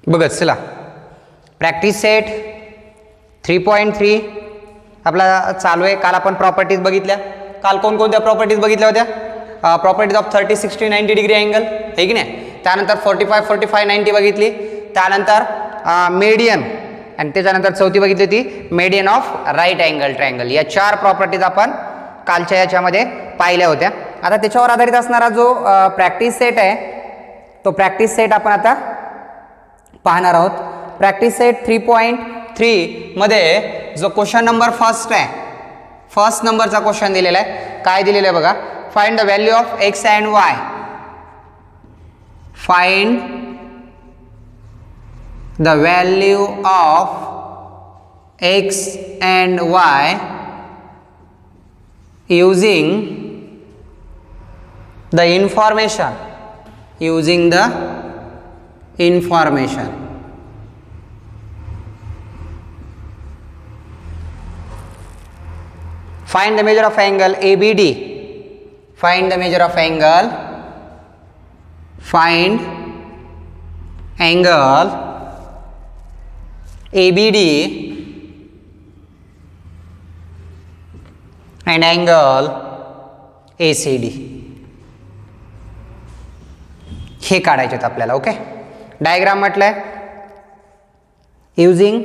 बघत चला. Practice set 3.3 आपला चालू आहे. काल आपण प्रॉपर्टीज बघितल्या. काल कोणकोणत्या प्रॉपर्टीज बघितल्या होत्या? प्रॉपर्टीज ऑफ 30, 60, 90 डिग्री अँगल आहे की नाही. त्यानंतर 45, 45, 90 बघितली. त्यानंतर मेडियन आणि त्याच्यानंतर चौथी बघितली होती median of right angle triangle. या 4 प्रॉपर्टीज आपण कालच्या याच्यामध्ये पाहिल्या होत्या. आता त्याच्यावर आधारित असणारा जो प्रॅक्टिस सेट आहे तो प्रॅक्टिस सेट आपण आता पाहणार आहोत. प्रॅक्टिस सेट 3.3 मध्ये जो क्वेश्चन नंबर फर्स्ट आहे, फर्स्ट नंबरचा क्वेश्चन दिलेला आहे. काय दिलेलं आहे बघा. Find the value of x and Y. Find the value of x and Y using the information, using the information. Find the measure of angle ABD. Find the measure of angle. Find angle ABD and angle ACD. हे काढायचे आहेत आपल्याला. Okay. Diagram म्हटलंय using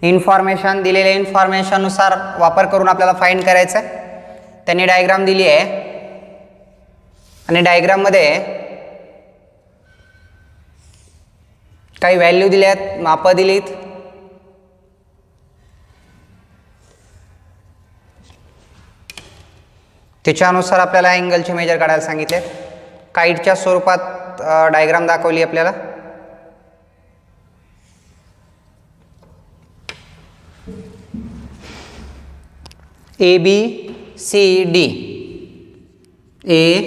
information, दिलेल्या information नुसार वापर करून आपल्याला फाइंड करायचं आहे. त्यांनी डायग्राम दिली आहे आणि डायग्राम मध्ये काही व्हॅल्यू दिल्या आहेत, मापं दिलीत. त्याच्यानुसार आपल्याला अँगलचे मेजर काढायला सांगितले. काईटच्या स्वरूपात डायग्राम दाखवली आपल्याला. A B C D, A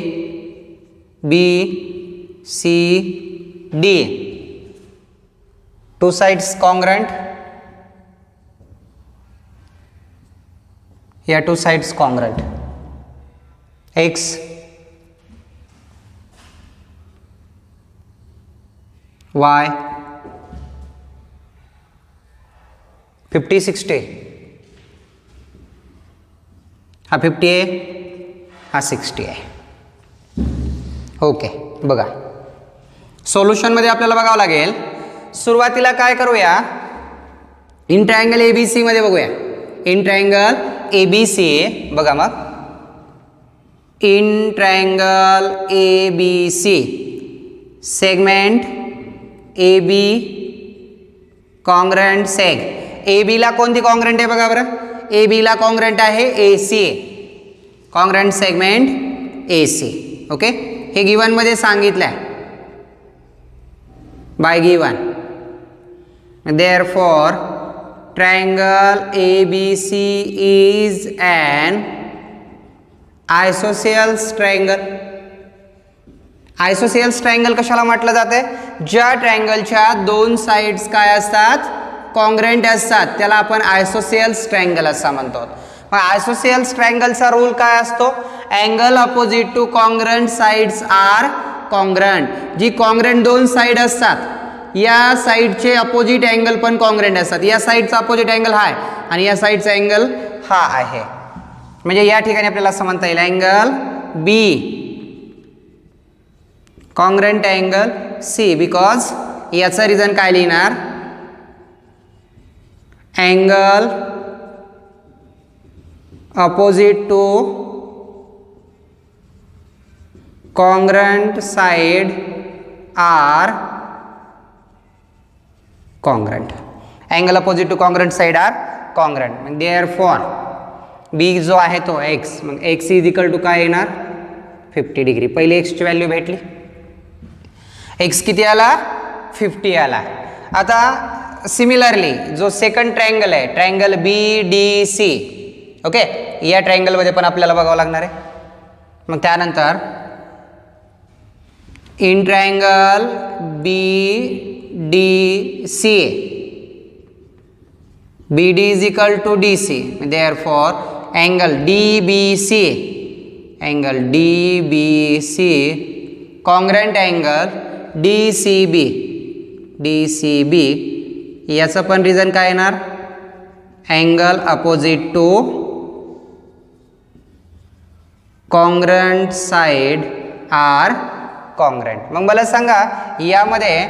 B C D, 2 sides congruent. या 2 sides congruent. X Y 50, 60. हा 50 आहे, हा 60 आहे. ओके. बघा सोल्युशनमध्ये आपल्याला बघावं लागेल. सुरुवातीला काय करूया, इन ट्रायंगल ABC मध्ये बघूया. इन ट्रायंगल ABC बघा. मग in triangle ABC segment AB congruent seg. AB ला कोणती कॉन्ग्रंट आहे बघा बरं. AB ला कॉन्ग्रंट आहे AC, congruent segment AC. Okay. हे गिवन मध्ये सांगितलंय by given. therefore triangle ABC is an isosceles triangle. Isosceles triangle कशाला म्हटलं जाते? ज्या ट्रायंगलच्या 2 साइड्स काय असतात, कॉन्ग्रंट असतात, त्याला आपण आयसोसेल्स ट्रायंगल असं म्हणतो. मग आयसोसेल्स ट्रायंगलचा रूल काय असतो? Angle opposite to congruent sides are congruent. जी कॉन्ग्रंट 2 साइड असतात या साइडचे अपोजिट अँगल पण कॉन्ग्रंट असतात. या साइडचा अपोजिट अँगल हा आहे आणि या साइडचा अँगल हा आहे. म्हणजे या ठिकाणी आपल्याला असं म्हणता येईल angle B congruent angle C. Because याचा रिझन काय लिहिणार, angle opposite to congruent side are congruent. Angle opposite to congruent side are congruent. Therefore B जो आहे तो एक्स. मग एक्स इज इक्वल टू काय येणार, 50 डिग्री. पहिले एक्सची व्हॅल्यू भेटली. एक्स किती आला, 50 आला. आता सिमिलरली जो सेकंड ट्रायंगल आहे, triangle B D C. Okay. या ट्रायंगलमध्ये पण आपल्याला बघावं लागणार आहे. मग त्यानंतर in triangle B D C, BD is equal to DC. Therefore, angle DBC, angle DBC, congruent angle DCB, DCB याचं पण रिझन काय येणार, angle opposite to congruent side are congruent. मग मला सांगा यामध्ये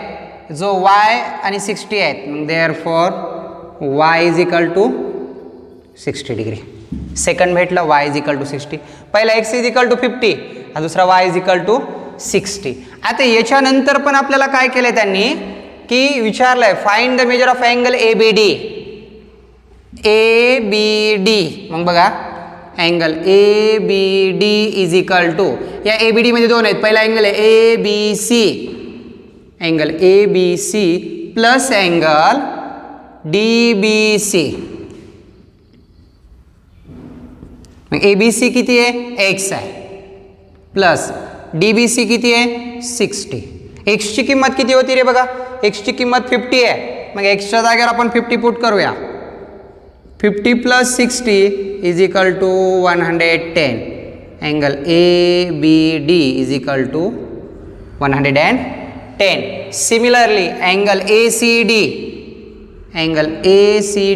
जो y आणि 60 आहेत, मग therefore y is equal to 60 degree. Second भेटलं y इज इक्वल टू 60. पहिला x इज इक्वल टू 50 आणि दुसरा y इज इक्वल टू 60. आता याच्यानंतर पण आपल्याला काय केलंय त्यांनी की विचारलंय find the measure of angle ABD. मग बघा angle ABD is equal to, या ABD मध्ये दोन आहेत, पहिला अँगल आहे ABC, angle ABC plus angle DBC. मग ABC किती आहे, x आहे, प्लस DBC किती आहे 60. x ची किंमत किती होती रे बघा, x ची किंमत 50 आहे, मग x च्या जागेवर आपण 50 पुट करूया. 50 plus 60 is equal to 110. Angle ABD is equal to 110. Similarly angle ACD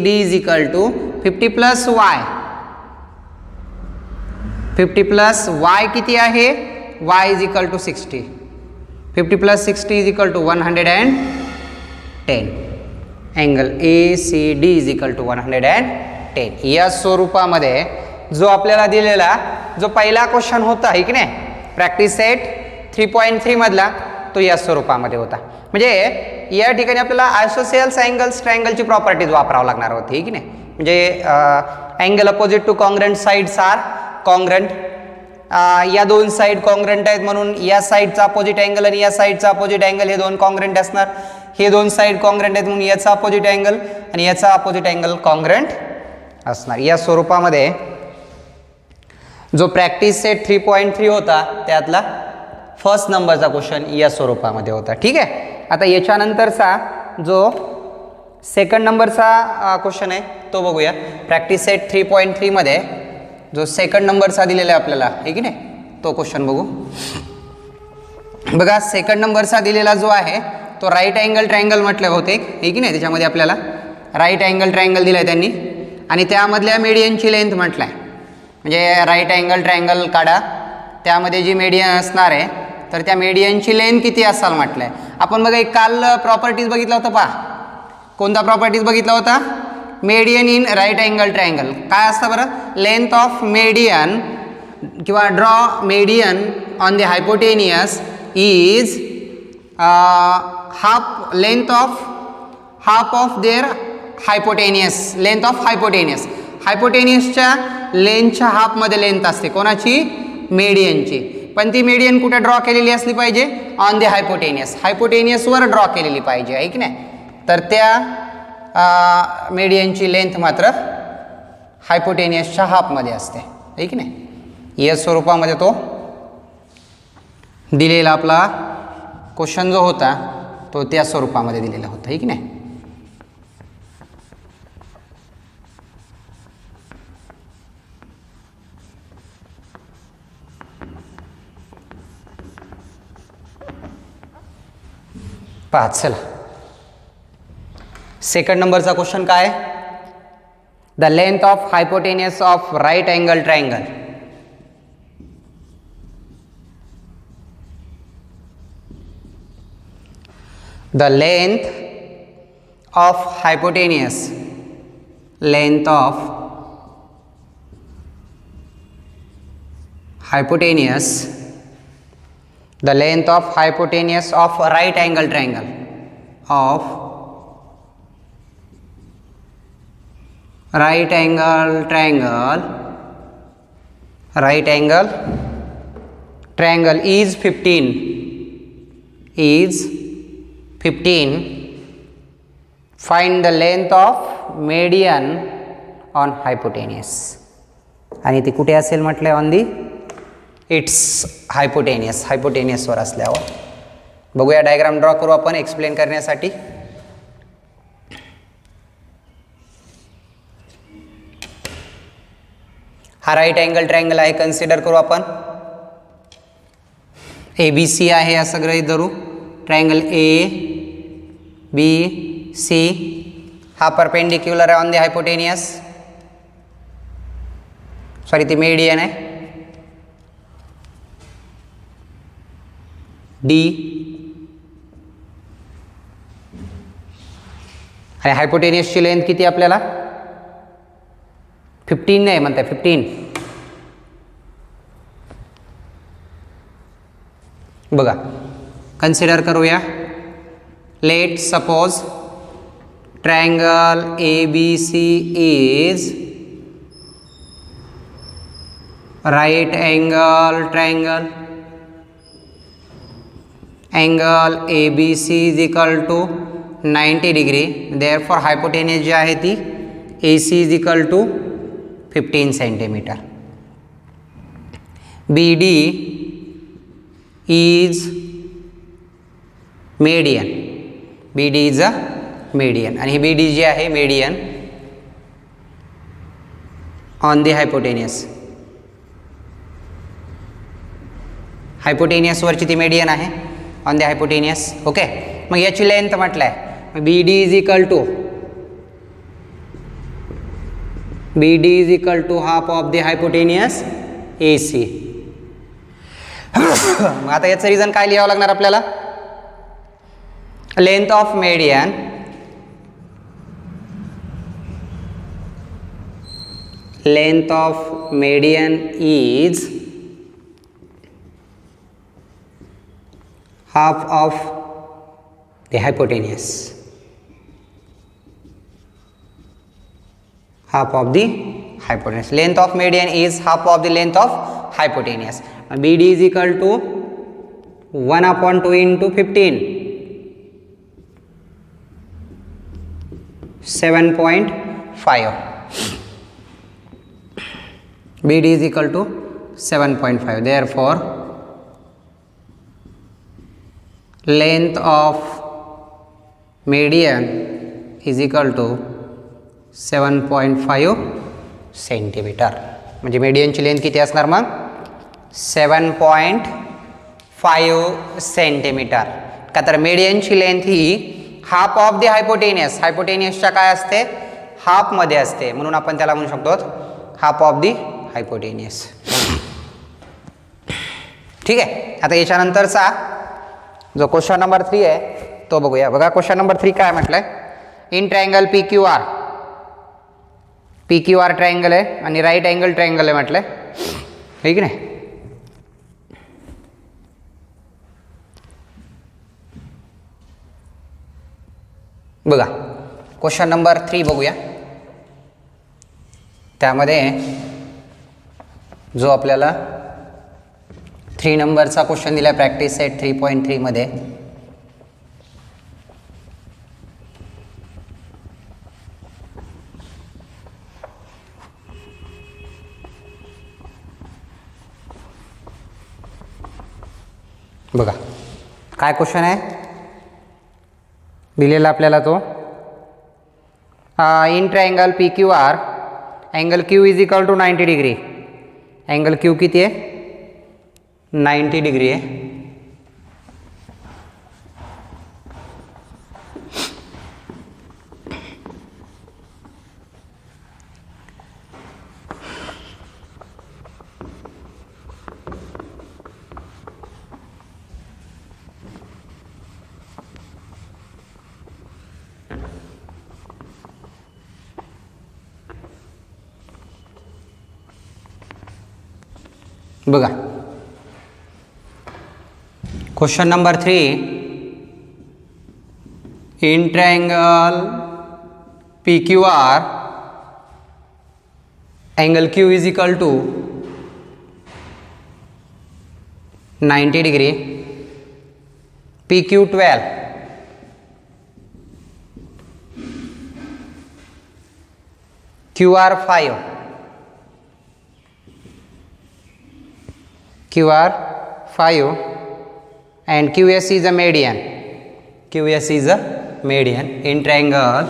is equal to 50 plus y. 50 plus y किती आहे, y is equal to 60. 50 plus 60 is equal to 110. Angle ACD is equal to 110. या स्वरूपामध्ये जो आपल्याला दिलेला जो पहिला question होता आहे की नाही प्रॅक्टिस सेट 3.3 मधला, तो या स्वरूपामध्ये होता. म्हणजे या ठिकाणी आपल्याला आयसोसेल्स अँगल्स ट्रायंगलची प्रॉपर्टीज वापरावं लागणार होती की नाही. म्हणजे angle opposite to congruent sides are congruent. या दोन साइड कॉन्ग्रंट आहेत म्हणून या साइडचा अपोजिट अँगल आणि या साइडचा अपोजिट अँगल हे दोन कॉन्ग्रंट असणार. हे दोन साइड कॉन्ग्रंट आहेत म्हणून याचा अपोजिट अँगल आणि याचा अपोजिट अँगल कॉन्ग्रंट असणार. या स्वरूपामध्ये जो प्रॅक्टिस सेट 3.3 होता त्यातला फर्स्ट नंबरचा क्वेश्चन या स्वरूपामध्ये होता. ठीक आहे. आता याच्यानंतरचा जो सेकंड नंबरचा क्वेश्चन आहे तो बघूया. प्रॅक्टिस सेट 3.3 मध्ये जो सेकंड नंबरचा दिलेला आहे आपल्याला आहे की नाही, तो क्वेश्चन बघू. बघा सेकंड नंबरचा दिलेला जो आहे तो राईट अँगल ट्रायंगल म्हटलं होते आहे की नाही. त्याच्यामध्ये आपल्याला राईट अँगल ट्रायंगल दिला आहे त्यांनी आणि त्यामधल्या मीडियनची लेंथ म्हटलं आहे. म्हणजे राईट अँगल ट्रायंगल काढा, त्यामध्ये जी मीडियन असणार आहे तर त्या मीडियनची लेंथ किती असाल म्हटलं आहे. आपण बघा एक काल प्रॉपर्टीज बघितला होता, पहा कोणता प्रॉपर्टीज बघितला होता, median in right angle triangle. काय असतं बरं, लेंथ ऑफ मीडियन किंवा draw median on the hypotenuse is half length of their hypotenuse, length of hypotenuse. हायपोटेनियसच्या लेंथच्या हाफमध्ये लेंथ असते कोणाची, मीडियनची. पण ती मीडियन कुठे ड्रॉ केलेली असली पाहिजे, ऑन द हायपोटेनियस, हायपोटेनियसवर ड्रॉ केलेली पाहिजे आहे की नाही. तर त्या मीडियनची लेंथ मात्र हायपोटेनियसच्या हाफमध्ये असते आहे की नाही. या स्वरूपामध्ये तो दिलेला आपला क्वेश्चन जो होता तो त्या स्वरूपामध्ये दिलेला होता आहे की नाही. पहा चला सेकंड नंबरचा क्वेश्चन काय, the length of hypotenuse of right angle triangle. The length of hypotenuse, length of hypotenuse, the length of hypotenuse of right angle triangle, of right angle triangle is 15, find the length of median on hypotenuse. आणि ती कुठे असेल म्हटलंय, on the it's hypotenuse वर असल्यावर. बघूया diagram draw करू आपण एक्सप्लेन करण्यासाठी. हा राईट अँगल ट्रायंगल आहे, कन्सिडर करू आपण. ABC आहे असं गृहीत धरू. ट्रायंगल बी सी हा परपेंडिक्युलर आहे ऑन द हायपोटेनियस, सॉरी ती मेडियन आहे. डी आणि हायपोटेनियसची लेंथ किती आपल्याला 15 नाही म्हणताय 15. बघा कन्सिडर करूया. Let suppose triangle ABC is right angle triangle. Angle ABC is equal to 90 degree. Therefore hypotenuse जी आहे ती AC is equal to 15 centimeter. BD is median. BD is a median आणि ही BD जी आहे median on the hypotenuse. Hypotenuse वरची ती median आहे on the hypotenuse. Okay, मग याची length म्हटलंय B D is equal to half of the hypotenuse A C. मग आता याचं रिझन काय लिहावं लागणार आपल्याला. Length of median is half of the hypotenuse. Half of the hypotenuse. Length of median is half of the length of hypotenuse. BD is equal to 1/2 into 15. 7.5. BD is equal to 7.5. Therefore length of median is equal to 7.5 centimetre. म्हणजे मेडियनची length किती असणार मग 7.5 centimetre. का तर मेडियनची length ही half of the hypotenuse, हायपोटेनियसच्या काय असते हाफमध्ये असते, म्हणून आपण त्याला म्हणू शकतो हाफ ऑफ द हायपोटेनियस. ठीक आहे. आता याच्यानंतरचा जो क्वेश्चन नंबर 3 आहे तो बघूया. बघा क्वेश्चन नंबर 3 काय म्हटलंय. In triangle P Q R triangle आहे आणि राईट अँगल ट्रायंगल आहे म्हटलंय, ठीक नाही. बघा क्वेश्चन नंबर 3 बघूया. त्यामध्ये जो आपल्याला 3 नंबरचा क्वेश्चन दिला प्रॅक्टिस सेट 3.3 मध्ये. बघा काय क्वेश्चन आहे दिलेला आपल्याला तो. In triangle P Q R angle Q is equal to 90 degree. Angle Q किती आहे 90 डिग्री आहे. बघा question number 3. In triangle P Q R angle Q is equal to 90 degree. P Q 12, Q R 5, and QS is a median. QS is a median in triangle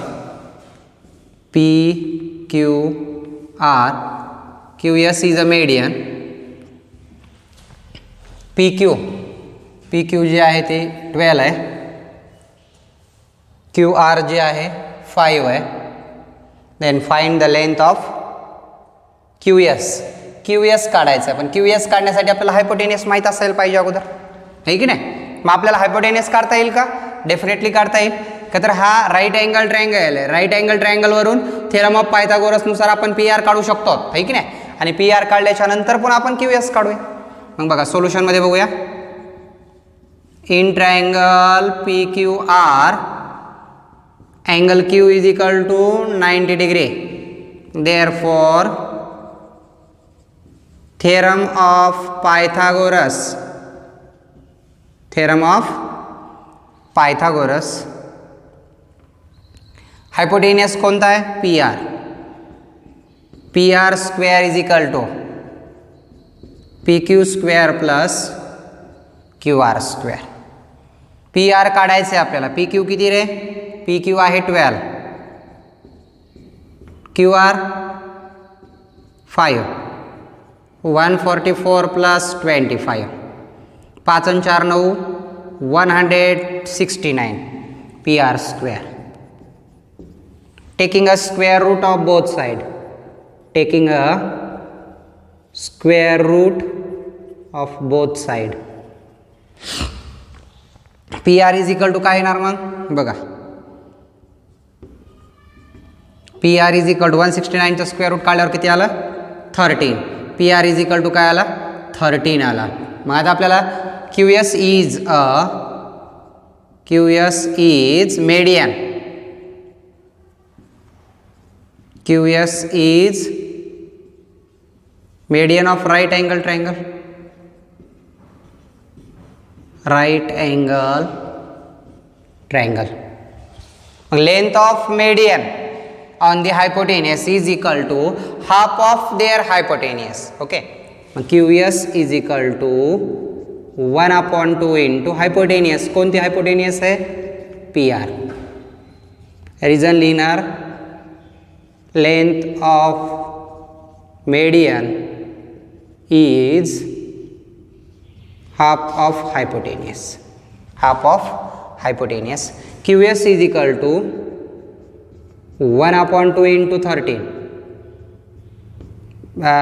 PQR. QS is a median. PQ जे आहे ते 12 आहे. Q R J आहे 5 आहे. Then find the length of Q S. Q S काढायचं आहे, पण Q S काढण्यासाठी आपल्याला हायपोटेनियस माहीत असायला पाहिजे अगोदर, आहे की नाही. मग आपल्याला हायपोटेनियस काढता येईल का? डेफिनेटली काढता येईल. का तर हा राईट अँगल ट्रायंगल आहे. राईट अँगल ट्रायंगलवरून थेरम ऑफ पायथागोरसनुसार आपण पी आर काढू शकतो, आहे की नाही. आणि पी आर काढल्याच्या नंतर पण आपण क्यू एस काढूया. मग बघा सोल्युशनमध्ये बघूया. In triangle P Q R angle Q is equal to 90 degree. Therefore theorem of Pythagoras, theorem of Pythagoras, hypotenuse कोणता आहे? P R. P R square is equal to P Q square plus Q R square. P R काढायचे आपल्याला. P Q किती रे? P Q आहे 12, Q R 5, 144 plus 25, 5 आणि 4 9, 169 P R square. Taking a square root of both side, taking a square root of both side. P R is equal to काय येणार मग बघा. P R is equal to 169चं square root काढल्यावर किती आलं? 13. P R is equal to काय आला? 13 आला. मग आता आपल्याला Q S is median. Q S is median of right angle triangle. Right angle triangle. मग length of median on the hypotenuse is equal to half of their hypotenuse. Okay, QS is equal to 1/2 into hypotenuse. कोणती hypotenuse आहे? PR. Reason linear length of median is half of hypotenuse. Half of hypotenuse. QS is equal to 1/2 into 13.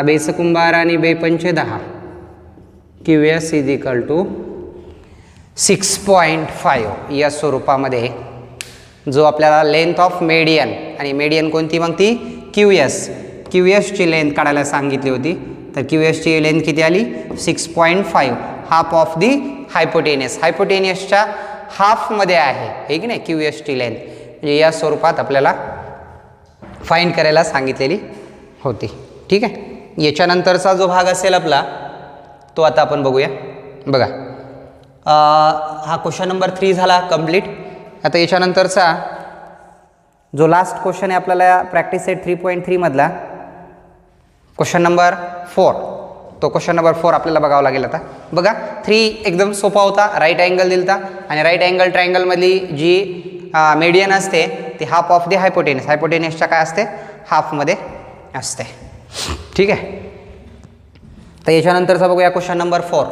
बेसकुं 12 आणि बेपंचे 10. Q S is equal to 6.5 या स्वरूपामध्ये जो आपल्याला length of median, आणि मेडियन कोणती मग ती क्यू एस. क्यू एसची लेंथ काढायला सांगितली होती, तर क्यू एसची लेंथ किती आली? 6.5. Half of the hypotenuse. हायपोटेनियसच्या हाफमध्ये आहे की नाही क्यू एसची लेंथ. म्हणजे या स्वरूपात आपल्याला फाइंड करायला सांगितलेली होती. ठीक आहे. याच्यानंतरचा जो भाग असेल आपला तो आता आपण बघूया. बघा हा क्वेश्चन नंबर 3 झाला कंप्लीट. आता याच्यानंतरचा जो लास्ट क्वेश्चन आहे आपल्याला प्रॅक्टिस सेट 3.3 मधला क्वेश्चन नंबर 4, तो क्वेश्चन नंबर 4 आपल्याला बघावा लागेल. आता बघा 3 एकदम सोपा होता. राईट अँगल दिलता आणि राईट अँगल ट्रायंगलमधली जी मेडियन असते ती हाफ ऑफ दी हायपोटेनियस. हायपोटेनियसच्या काय असते? हाफमध्ये असते. ठीक आहे. तर याच्यानंतरचा बघूया क्वेश्चन नंबर 4.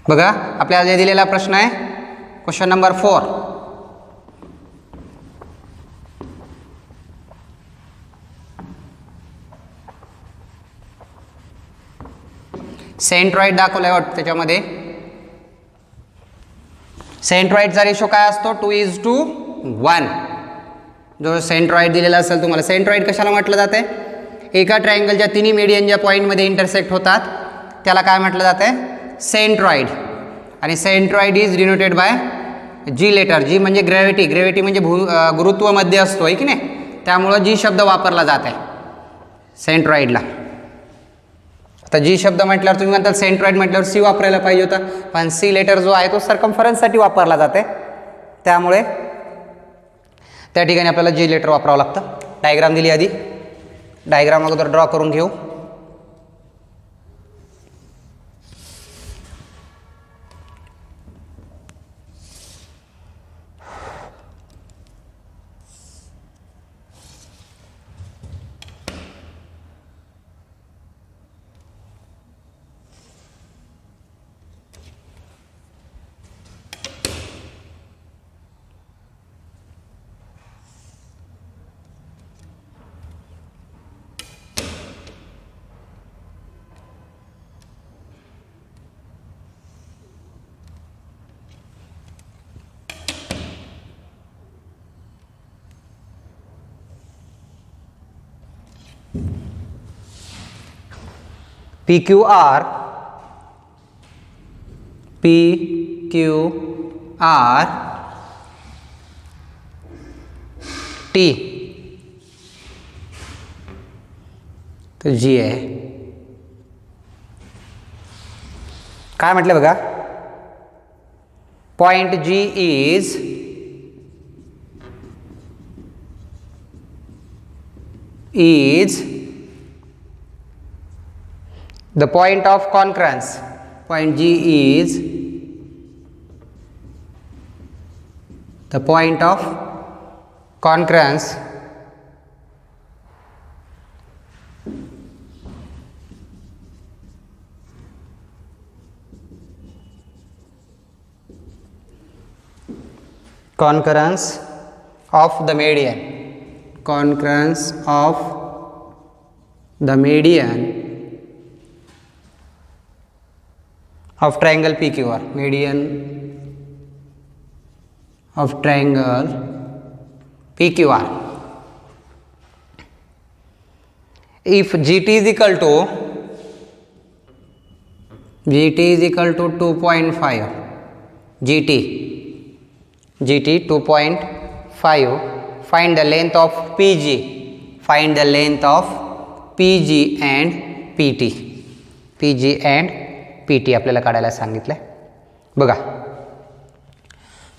बघा आपल्याला जे दिलेला प्रश्न आहे क्वेश्चन नंबर 4. सेंट्रॉइड दाखवलाय वाटतं. त्याच्यामध्ये सेंट्रॉइडचा रेशो काय असतो? 2:1. जो सेंट्रॉइड दिलेला असेल तुम्हाला. सेंट्रॉइड कशाला म्हटलं जाते? एका ट्रायंगलच्या तिन्ही मेडियन ज्या पॉईंटमध्ये इंटरसेक्ट होतात त्याला काय म्हटलं जाते? सेंट्रॉइड. आणि centroid is denoted by G letter. G म्हणजे ग्रॅव्हिटी. ग्रॅव्हिटी म्हणजे गुरुत्व मध्ये असतो, आहे की नाही. त्यामुळं जी शब्द वापरला जात आहे सेंट्रॉइडला. आता जी शब्द म्हटल्यावर तुम्ही म्हणताल सेंट्रॉइड म्हटल्यावर सी वापरायला पाहिजे होता, पण सी लेटर जो आहे तो सर्कम्फरन्ससाठी वापरला जाते. त्यामुळे त्या ठिकाणी आपल्याला जी लेटर वापरावं लागतं. डायग्राम दिली आधी. डायग्राम अगोदर ड्रॉ करून घेऊ. पी क्यू आर टी, तो जी आहे. काय म्हटलं बघा, point G is the point of concurrence. Point G is the point of concurrence of the median. Concurrence of the median of triangle PQR. Median of triangle PQR. If GT is equal to 2.5, GT 2.5, find the length of PG. Find the length of PG and PT. PG and PT आपल्याला काढायला सांगितलंय. बघा,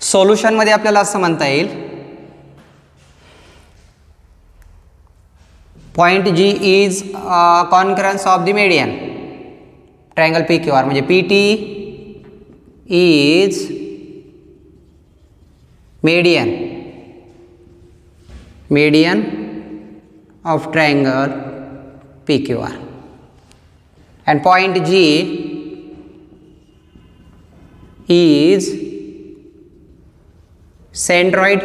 solution मध्ये आपल्याला असं म्हणता येईल, point G is concurrence of the median triangle PQR. म्हणजे PT is median of triangle PQR, and point G is centroid,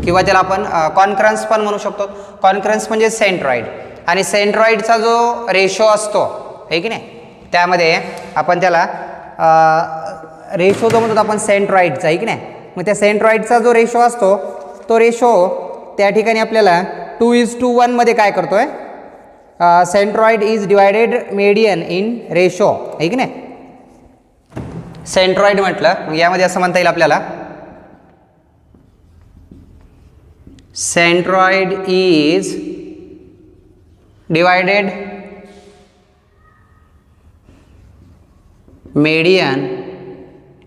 किंवा त्याला आपण कॉन्करन्स पण म्हणू शकतो. कॉन्करन्स म्हणजे सेंट्रॉइड, आणि सेंट्रॉइडचा जो रेशो असतो आहे की नाही, त्यामध्ये आपण त्याला रेशो जो म्हणतो आपण सेंट्रॉइडचा, आहे की नाही. मग त्या सेंट्रॉइडचा जो रेशो असतो, तो रेशो त्या ठिकाणी आपल्याला 2:1 मध्ये काय करतोय, centroid is divided median in ratio, आहे की नाही. सेंट्रॉइड म्हटलं मग यामध्ये असं म्हणता येईल आपल्याला, centroid is divided median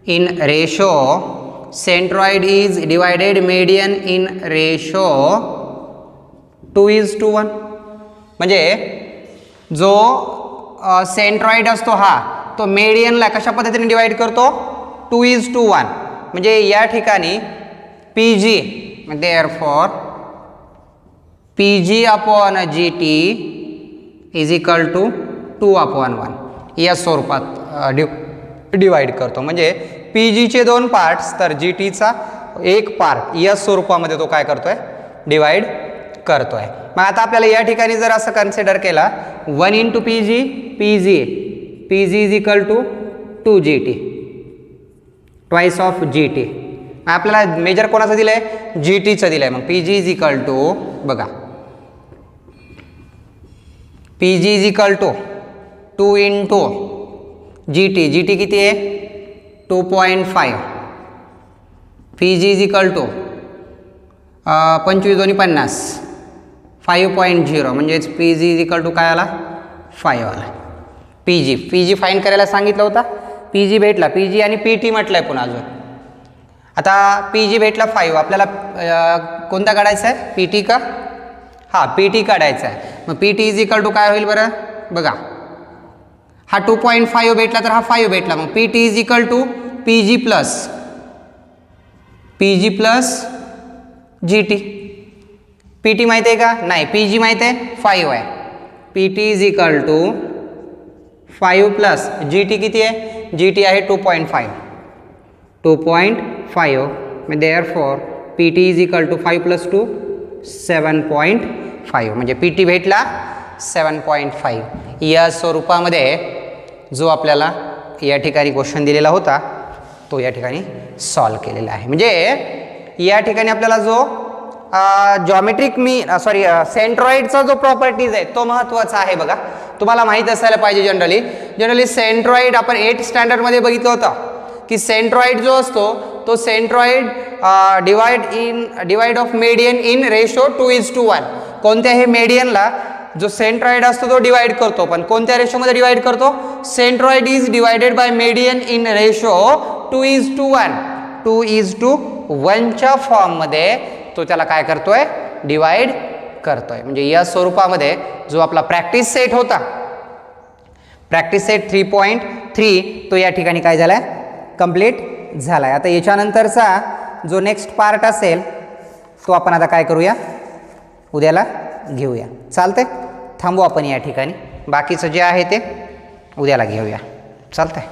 in ratio, centroid is divided median in ratio 2:1. म्हणजे जो सेंट्रॉइड असतो हा तो मेडियनला कशा पद्धतीने डिवाइड करतो, 2:1. म्हणजे या ठिकाणी PG, therefore PG upon GT is equal to 2/1 या स्वरूपात डिवाइड करतो. म्हणजे PGचे 2 पार्ट्स तर GTचा 1 पार्ट या स्वरूपामध्ये तो काय करतोय, डिवाइड करतोय. मग आता आपल्याला या ठिकाणी जर असं कन्सिडर केला 1 into PG is equal to 2GT, twice of GT. आपल्याला मेजर कोणाचं दिलंय, GTचं दिलंय. मग PG is equal to, बघा, PG is equal to 2 into GT किती आहे, 2.5. PG is equal to 25×2=50, 5.0. म्हणजेच PG is equal to काय आला, 5 आला. PG फाईंड करायला सांगितलं होता, PG भेटला. PG आणि PT म्हटलंय पुन्हा अजून. आता PG भेटला 5, आपल्याला कोणता काढायचा आहे, PT का, हा PT काढायचा आहे. मग PT is equal to काय होईल बरं, बघा, हा 2.5 भेटला तर हा 5 भेटला. मग PT is equal to PG plus GT. PT माहिती आहे का, नाही. PG माहिती आहे, 5 आहे. PT is equal to 5 plus GT किती आहे, GT आहे 2.5. therefore PT is equal to 5 plus 2, 7.5. म्हणजे PT भेटला 7.5. या स्वरूपामध्ये जो आपल्याला या ठिकाणी क्वेश्चन दिलेला होता तो या ठिकाणी सॉल्व केलेला आहे. म्हणजे या ठिकाणी आपल्याला जो जॉमेट्रिक सेंट्रॉइडचा जो प्रॉपर्टीज आहे तो महत्त्वाचा आहे बघा. तुम्हाला माहीत असायला पाहिजे जनरली सेंट्रॉइड आपण 8th स्टँडर्डमध्ये बघितलं होतं की सेंट्रॉइड जो असतो तो centroid divide of median in ratio 2:1. कोणत्याही मेडियनला जो सेंट्रॉइड असतो तो डिवाइड करतो, पण कोणत्या रेशोमध्ये डिवाइड करतो? Centroid is divided by median in ratio 2:1. 2:1च्या फॉर्ममध्ये तो त्याला काय करतोय? डिवाइड करतोय. म्हणजे या स्वरूपामध्ये जो आपला प्रॅक्टिस सेट होता, प्रॅक्टिस सेट 3.3 तो या ठिकाणी काय झालाय? कंप्लीट झालाय. आता याच्यानंतरचा जो नेक्स्ट पार्ट असेल तो आपण आता काय करूया? उद्याला घेऊया. चालतंय? थांबू आपण या ठिकाणी. बाकीचं जे आहे ते उद्याला घेऊया. चालतंय?